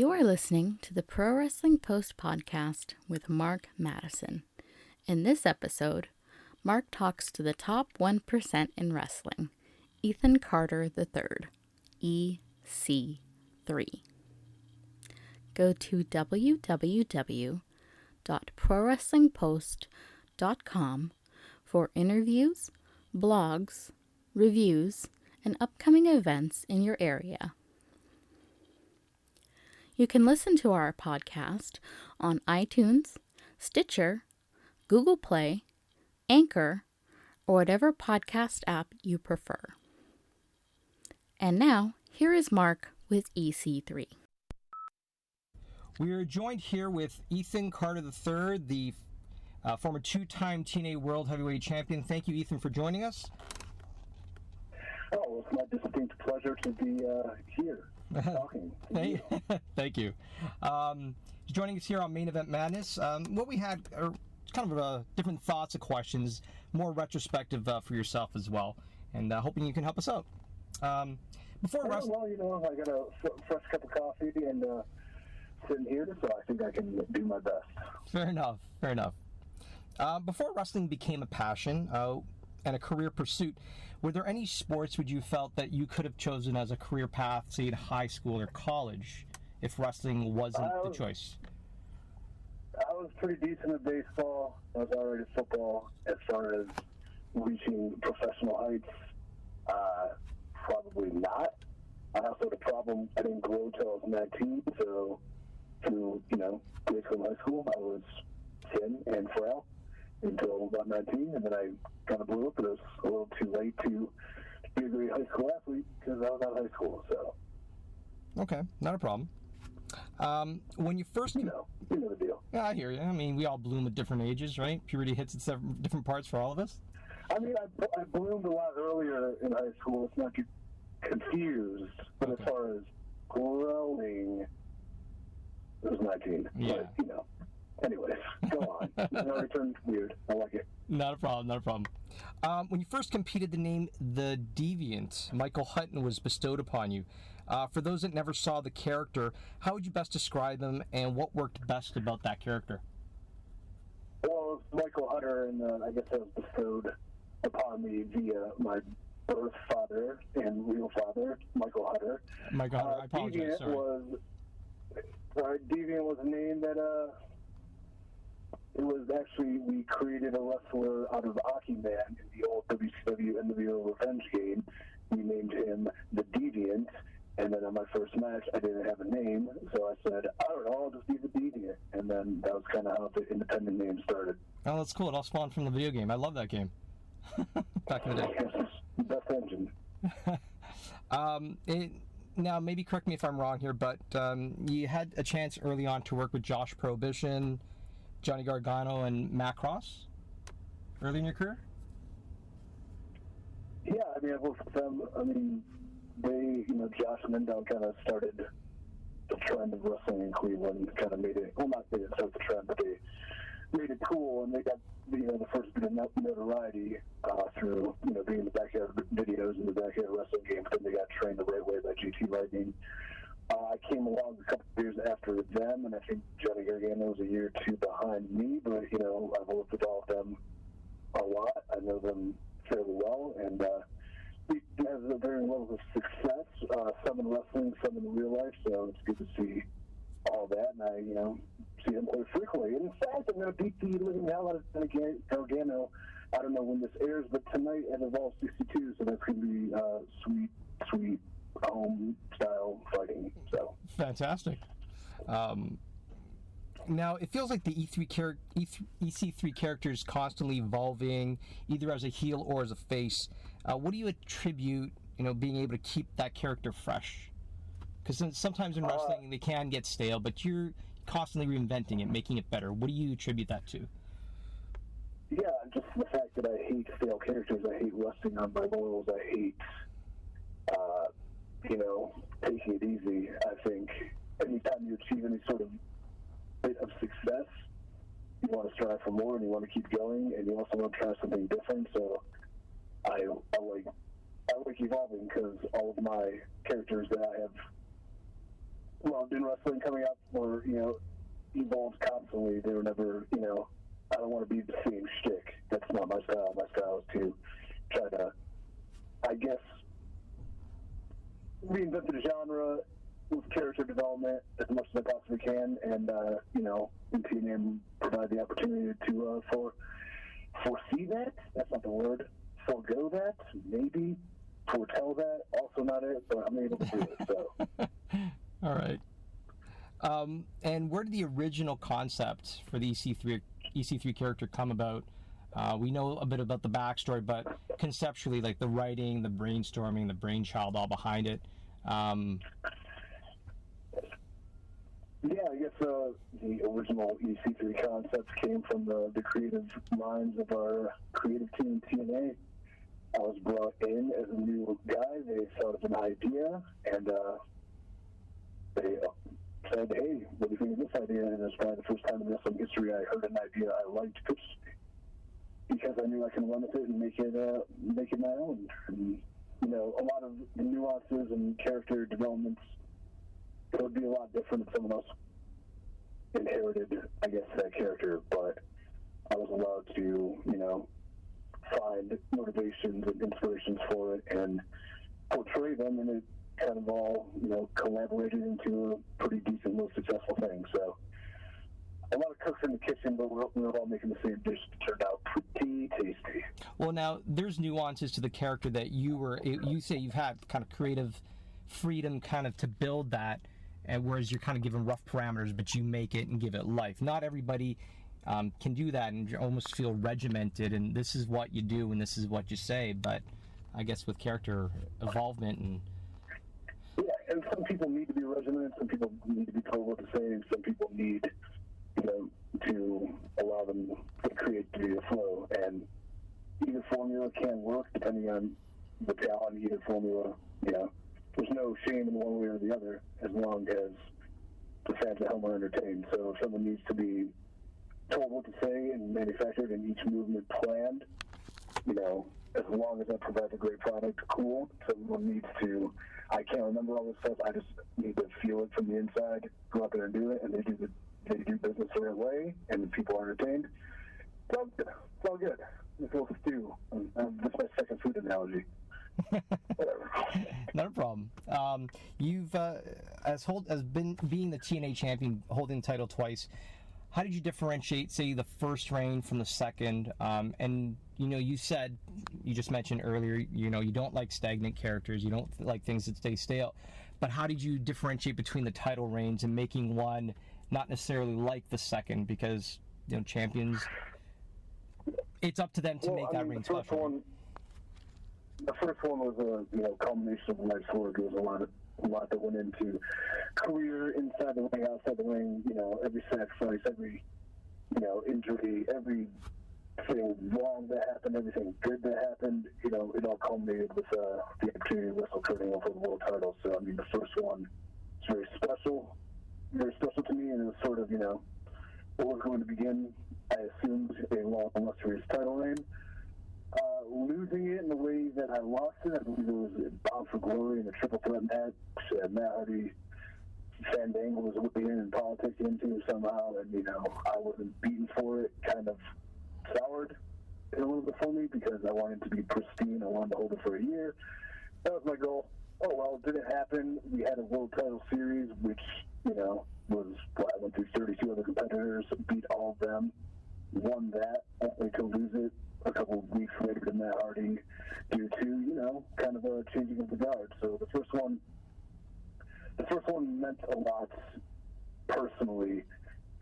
You are listening to the Pro Wrestling Post podcast with Mark Madison. In this episode, Mark talks to the top 1% in wrestling, Ethan Carter III, ec3. Go to www.prowrestlingpost.com for interviews, blogs, reviews, and upcoming events in your area. You can listen to our podcast on iTunes, Stitcher, Google Play, Anchor, or whatever podcast app you prefer. And now, here is Mark with ec3. We are joined here with Ethan Carter III, the former two-time TNA World Heavyweight Champion. Thank you, Ethan, for joining us. Oh, it's my distinct pleasure to be here talking to you. Thank you. Joining us here on Main Event Madness. What we had are kind of different thoughts and questions, more retrospective for yourself as well, and hoping you can help us out. Well, you know, I got a fresh cup of coffee and sitting here, so I think I can do my best. Fair enough. Before wrestling became a passion and a career pursuit, were there any sports would you felt that you could have chosen as a career path, say in high school or college, if wrestling wasn't the choice? I was pretty decent at baseball. I was alright at football. As far as reaching professional heights, probably not. I also had a problem. I didn't grow till I was 19, so through, grade school and high school, I was thin and frail until about 19, and then I kind of blew up, but it was a little too late to be a great high school athlete because I was out of high school, so. Okay, not a problem. When you first... You know the deal. Yeah, I hear you. I mean, we all bloom at different ages, right? Puberty hits at different parts for all of us. I mean, I bloomed a lot earlier in high school. Let's not get confused. But okay. As far as growing, it was 19. Yeah. But, anyways, go on. It already turned weird. I like it. Not a problem. When you first competed, the name The Deviant, Michael Hutton, was bestowed upon you. For those that never saw the character, how would you best describe him, and what worked best about that character? Well, Michael Hutter, and I guess that was bestowed upon me via my birth father and real father, Michael Hutter. Michael Hutter, I apologize. Deviant was a name that it was actually, we created a wrestler out of Aki Man in the old WCW NWO Revenge game. We named him The Deviant, and then on my first match, I didn't have a name, so I said, I don't know, I'll just be The Deviant. And then that was kind of how the independent name started. Oh, that's cool. It all spawned from the video game. I love that game. Back in the day. Best engine. Now, maybe correct me if I'm wrong here, but you had a chance early on to work with Josh Prohibition, Johnny Gargano, and Matt Cross early in your career? Yeah, I mean, I've worked with them. I mean, they, Josh and Mendel kind of started the trend of wrestling in Cleveland, kind of made it, well, not made it start the trend, but they made it cool, and they got, the first bit of notoriety through, being in the backyard videos in the backyard wrestling game, but then they got trained the right way by GT Lightning. I came along a couple of years after them, and I think Johnny Gargano was a year or two behind me, but, I've worked with all of them a lot. I know them fairly well, and we have a varying levels of success, some in wrestling, some in real life, so it's good to see all that, and I, see them quite frequently. And in fact, I'm going to beat the living hell out of Johnny Gargano. I don't know when this airs, but tonight at Evolve 62, so that's going to be sweet home-style fighting. So fantastic. Now, it feels like the EC3 character is constantly evolving, either as a heel or as a face. What do you attribute, being able to keep that character fresh? Because sometimes in wrestling, they can get stale, but you're constantly reinventing it, making it better. What do you attribute that to? Yeah, just the fact that I hate stale characters. I hate resting on my laurels. I hate, taking it easy. I think anytime you achieve any sort of bit of success, you want to strive for more and you want to keep going, and you also want to try something different. So I like evolving, because all of my characters that I have loved in wrestling coming up were, evolved constantly. They were never, I don't want to be the same shtick. That's not my style. My style is to try to, I guess, reinvent the genre with character development as much as I possibly can, and, in TNA provide the opportunity to foresee that. That's not the word. Forego that, maybe. Foretell that, also not it, but I'm able to do it, so. All right. And where did the original concept for the EC3 character come about? We know a bit about the backstory, but conceptually, like the writing, the brainstorming, the brainchild all behind it. Yeah, I guess the original EC3 concept came from the creative minds of our creative team in TNA. I was brought in as a new guy. They thought of an idea, and they said, hey, what do you think of this idea? And it was probably the first time in wrestling history I heard an idea I liked pitched to me, because I knew I can run with it and make it my own. And, a lot of the nuances and character developments, it would be a lot different if someone else inherited, I guess, that character, but I was allowed to, find motivations and inspirations for it and portray them, and it kind of all, collaborated into a pretty decent, little successful thing. So a lot of cooks in the kitchen, but we're all making the same dish that turned out pretty tasty. Well, now, there's nuances to the character that you say you've had kind of creative freedom kind of to build that, and whereas you're kind of given rough parameters, but you make it and give it life. Not everybody can do that and almost feel regimented, and this is what you do and this is what you say, but I guess with character evolvement and... Yeah, and some people need to be regimented, some people need to be told what to say, and some people need, to allow them the creativity to flow, and either formula can work depending on the talent. Either formula, there's no shame in one way or the other, as long as the fans at home are entertained. So if someone needs to be told what to say and manufactured and each movement planned, as long as that provides a great product, cool. Someone needs to, I can't remember all this stuff, I just need to feel it from the inside, go out there and do it, and they do business the right way, and the people are entertained. It's all good. It's a little stew. That's my second food analogy. Whatever. Not a problem. You've being the TNA champion, holding the title twice. How did you differentiate, say, the first reign from the second? And you just mentioned earlier, you don't like stagnant characters. You don't like things that stay stale. But how did you differentiate between the title reigns and making one not necessarily like the second? Because champions, it's up to them to make that reign special. The first one was a culmination of life's work. There was a lot that went into career inside the ring, outside the ring. Every sacrifice, every injury, everything wrong that happened, everything good that happened. It all culminated with the opportunity to wrestle Kurt Angle for the world title. So the first one is very special to me, and it was sort of what was going to begin, I assumed, a long, illustrious title reign. Losing it in the way that I lost it, I believe it was Bound for Glory in a triple threat match. Matt Hardy, Fandango was weighing in and politics into somehow, and I wasn't beaten for it. Kind of soured it a little bit for me because I wanted to be pristine. I wanted to hold it for a year. That was my goal. Oh well, it didn't happen. We had a world title series, which was I went through 32 other competitors, beat all of them, won that, only to lose it a couple of weeks later to Matt Hardy due to, kind of a changing of the guard. So the first one meant a lot personally.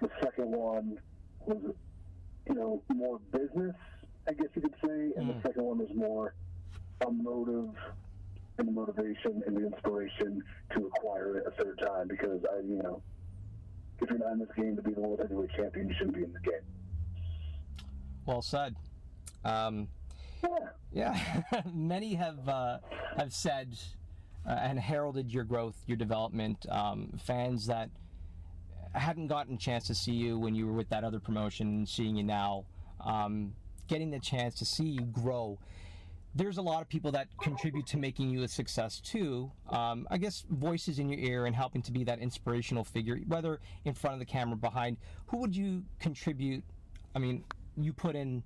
The second one was, more business, I guess you could say, and the second one was more a motive and the motivation and the inspiration to acquire it a third time, because if you're not in this game to be the world heavyweight champion, you shouldn't be in the game. Well said. Yeah. Many have said and heralded your growth, your development. Fans that hadn't gotten a chance to see you when you were with that other promotion, seeing you now, getting the chance to see you grow. there's a lot of people that contribute to making you a success too. I guess voices in your ear and helping to be that inspirational figure, whether in front of the camera, behind. Who would you contribute? I mean, you put in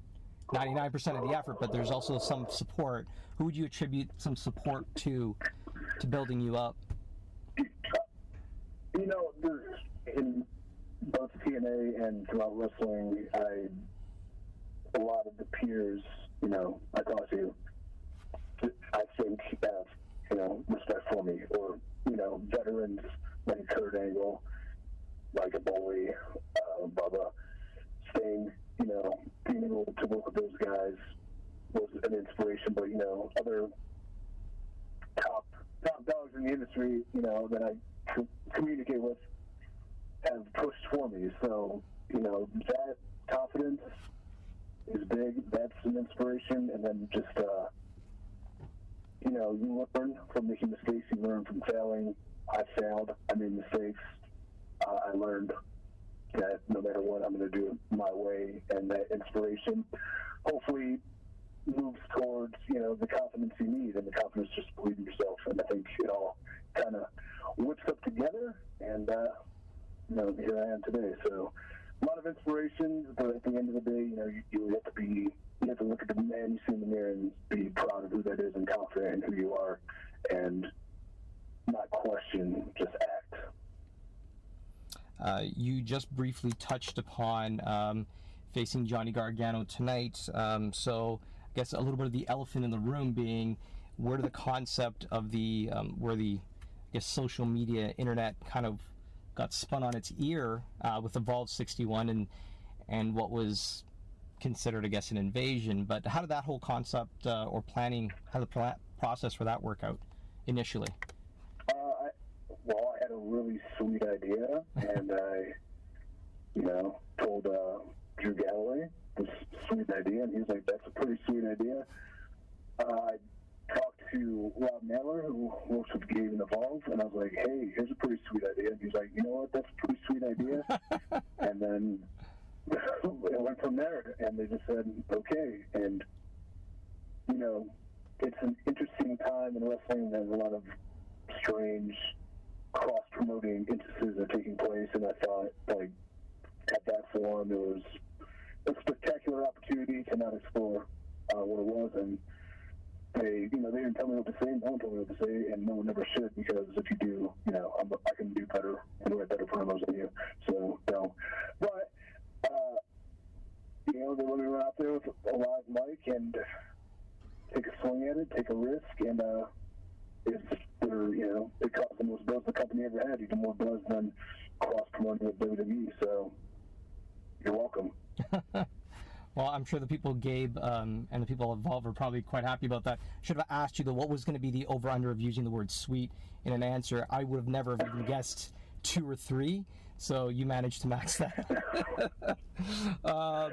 99% of the effort, but there's also some support. Who would you attribute some support to building you up? You know, in both TNA and throughout wrestling, a lot of the peers, you know, I talk to, I think have, you know, respect for me, or, you know, veterans like Kurt Angle, like a Bully, Bubba, Sting, you know, being able to work with those guys was an inspiration. But, you know, other top dogs in the industry, you know, that I communicate with have pushed for me. So, you know, that confidence is big. That's an inspiration. And then just, you know, you learn from making mistakes. You learn from failing. I failed. I made mistakes. I learned that no matter what, I'm going to do it my way. And that inspiration hopefully moves towards, you know, the confidence you need, and the confidence just to believe in yourself. And I think it all kind of whips up together, and, you know, here I am today. So a lot of inspirations, but at the end of the day, you know, you have to look at the man you see in the mirror and be proud of who that is and confident in who you are, and not question, just act. You just briefly touched upon facing Johnny Gargano tonight, so I guess a little bit of the elephant in the room being where the concept of the where the, I guess, social media, internet kind of got spun on its ear with Evolve 61 and what was considered, I guess, an invasion. But how did that whole concept or planning, how did the process for that work out initially? Well, I had a really sweet idea, and I, you know, told Drew Galloway this sweet idea, and he was like, "That's a pretty sweet idea." I talked to Rob Naylor, who works with Gabe and Evolve, and I was like, "Hey, here's a pretty sweet idea." And he's like, "You know what? That's a pretty sweet idea." And then it went from there, and they just said, "Okay." And, you know, it's an interesting time in wrestling. There's a lot of strange cross-promoting instances are taking place, and I thought, like, at that forum, it was a spectacular opportunity to not explore what it was, and they didn't tell me what to say, no one told me what to say, and no one ever should, because if you do, you know, I can do better and write better promos than you, so, no. But, you know, they let me run out there with a live mic and take a swing at it, take a risk, and, you know, it caused the most buzz the company ever had, even more buzz than cross-promoting with WWE, so you're welcome. Well, I'm sure the people, Gabe, and the people involved are probably quite happy about that. Should have asked you, though, what was going to be the over-under of using the word sweet in an answer. I would have never even guessed 2 or 3, so you managed to max that. Well,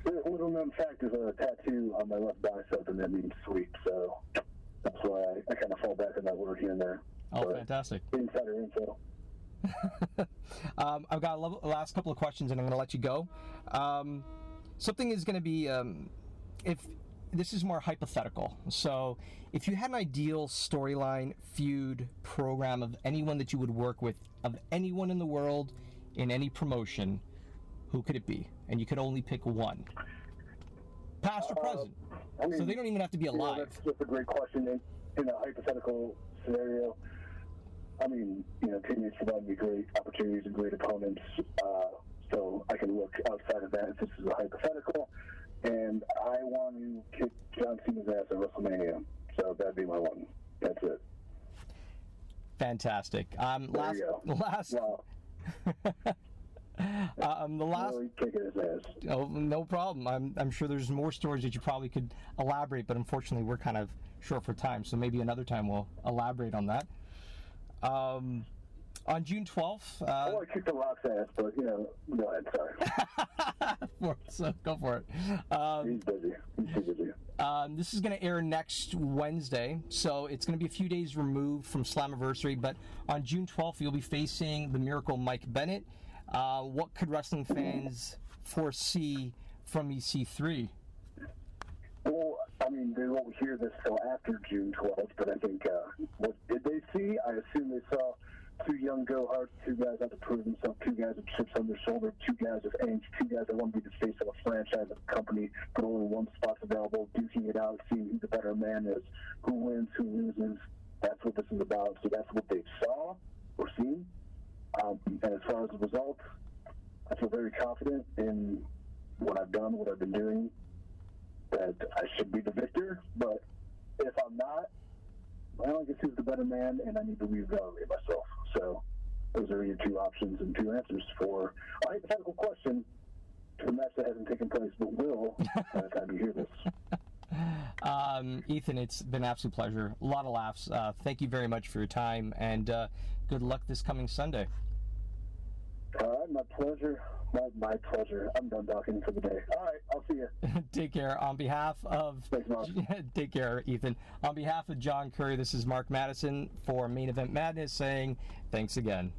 a little known fact is a tattoo on my left bicep, and that means sweet, so that's why I kind of fall back on that word here and there. Oh, but fantastic. Insider info. I've got a last couple of questions, and I'm going to let you go. Something is going to be, if this is more hypothetical. So, if you had an ideal storyline, feud, program of anyone that you would work with, of anyone in the world, in any promotion, who could it be? And you could only pick one, past or present. I mean, so they don't even have to be alive. You know, that's a great question. In a hypothetical scenario, I mean, you know, teammates provide me great opportunities and great opponents, so I can look outside of that if this is a hypothetical. And I want to kick John Cena's ass at WrestleMania, so that'd be my one. That's it. Fantastic. There you go. Wow. The last. Really kicking his ass. Oh, no problem. I'm sure there's more stories that you probably could elaborate, but unfortunately we're kind of short for time, so maybe another time we'll elaborate on that. On June 12th... I want to kick the Rock's ass, but, you know, go ahead, sorry. So go for it. He's busy. He's too busy. This is going to air next Wednesday, so it's going to be a few days removed from Slammiversary, but on June 12th, you'll be facing the Miracle Mike Bennett. What could wrestling fans foresee from ec3? Well, I I mean, they won't hear this till after June 12th, but I think, what did they see? I assume they saw two young go-hards, two guys out to prove themselves, two guys with chips on their shoulder, two guys with angst, two guys that want to be the face of a franchise of a company, but only one spot's available, duking it out, seeing who the better man is, who wins, who loses. That's what this is about. So that's what they saw or seen. And as far as the results, I feel very confident in what I've done, what I've been doing, that I should be the victor. But if I'm not, well, I guess who's the better man, and I need to reevaluate myself. So those are your two options and two answers for a hypothetical question to a match that hasn't taken place but will by the time you hear this. Ethan, it's been an absolute pleasure. A lot of laughs. Thank you very much for your time, and good luck this coming Sunday. All right, my pleasure. My pleasure. I'm done talking for the day. All right, I'll see you. Take care. On behalf of... Thanks, Mark. Take care, Ethan. On behalf of John Curry, this is Mark Madison for Main Event Madness saying thanks again.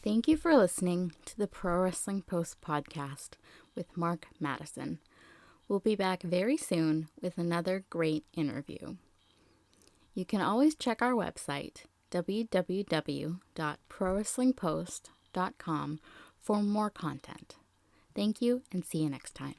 Thank you for listening to the Pro Wrestling Post podcast with Mark Madison. We'll be back very soon with another great interview. You can always check our website, www.prowrestlingpost.com, for more content. Thank you and see you next time.